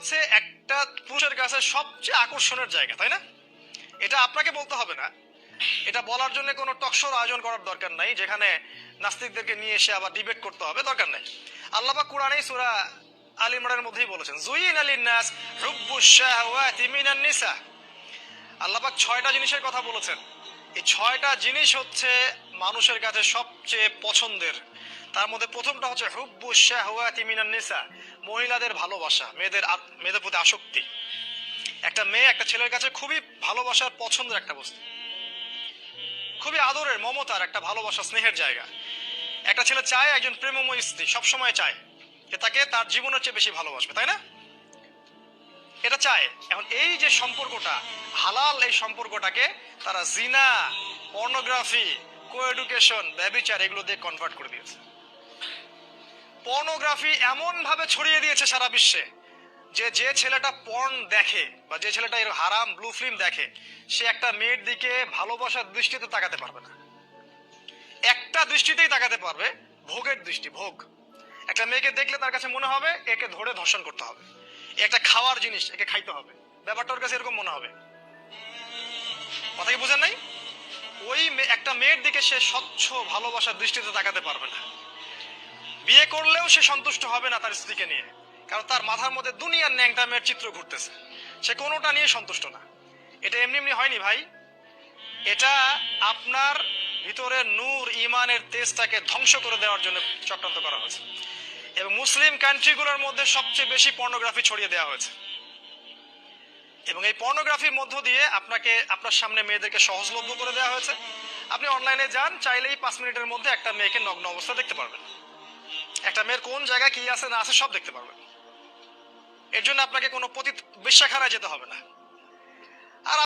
হচ্ছে একটা পুরুষের কাছে সবচেয়ে আকর্ষণের জায়গা, তাই না? এটা আপনাকে বলতে হবে না, এটা বলার জন্য কোনো টকশোর আয়োজন করার দরকার নাই যেখানে নাস্তিকদেরকে নিয়ে এসে আবার ডিবেট করতে হবে, দরকার নাই। আল্লাহ পাক কোরআনেই সূরা আল ইমরানের মধ্যেই বলেছেন, যুইনা লিন-নাস হুব্বুশ শাহাওয়াতি মিনান নিসা। আল্লাহ পাক 6টা জিনিসের কথা বলেছেন। এই 6টা জিনিস হচ্ছে মানুষের কাছে সবচেয়ে পছন্দের। তার মধ্যে প্রথমটা হচ্ছে হুব্বুশ শাহাওয়াতি মিনান নিসা, মহিলাদের ভালোবাসা, মেয়েদের প্রতি আসক্তি। একটা মেয়ে একটা ছেলের কাছে খুবই ভালোবাসার পছন্দের একটা বস্তু, খুবই আদরের মমতার একটা ভালোবাসা, স্নেহের জায়গা। একটা ছেলে চায় একজন প্রেমময় স্ত্রী, সবসময় চায় যে তাকে তার জীবনের চেয়ে বেশি ভালোবাসবে, তাই না? এটা চায়। এখন এই যে সম্পর্কটা হালাল, এই সম্পর্কটাকে তারা জিনা, পর্নোগ্রাফি, কোএডুকেশন, ব্যভিচার এগুলো দিয়ে কনভার্ট করে দিয়েছে। পর্নোগ্রাফি এমন ভাবে ছড়িয়ে দিয়েছে সারা বিশ্বে যে যে ছেলেটা পর্ন দেখে বা যে ছেলেটা এর হারাম ব্লু ফিল্ম দেখে, সে একটা মেয়ের দিকে ভালোবাসার দৃষ্টিতে তাকাতে পারবে না। একটা দৃষ্টিতেই তাকাতে পারবে, ভোগের দৃষ্টি, ভোগ। একটা মেয়েকে দেখলে তার কাছে মনে হবে একে ধরে ধর্ষণ করতে হবে, একটা খাওয়ার জিনিস, একে খাইতে হবে, ব্যাপারটা ওর কাছে এরকম মনে হবে। কথা কি বুঝেন নাই? ওই একটা মেয়ের দিকে সে স্বচ্ছ ভালোবাসার দৃষ্টিতে তাকাতে পারবে না। বিয়ে করলেও সে সন্তুষ্ট হবে না তার স্ত্রীকে নিয়ে, কারণ তার মাথার মধ্যে দুনিয়ার ন্যাংটা মেয়ের চিত্র ঘুরতেছে, সে কোনোটা নিয়ে সন্তুষ্ট না। এটা এমনি এমনি হয়নি ভাই, এটা আপনার ভিতরে নূর ইমানের তেজটাকে ধ্বংস করে দেওয়ার জন্য চক্রান্ত করা হয়েছে। এবং মুসলিম কান্ট্রিগুলোর মধ্যে সবচেয়ে বেশি পর্নোগ্রাফি ছড়িয়ে দেওয়া হয়েছে। এবং এই পর্নোগ্রাফির মধ্য দিয়ে আপনাকে আপনার সামনে মেয়েদেরকে সহজলভ্য করে দেওয়া হয়েছে। আপনি অনলাইনে যান, চাইলেই 5 মিনিটের মধ্যে একটা মেয়েকে নগ্ন অবস্থা দেখতে পারবেন, একটা মেয়ের কোন জায়গায় কি আছে না আছে সব দেখতে পারবেন। এর জন্য আপনাকে কোনো পতিত বেশ্যাখানায় যেতে হবে না। আর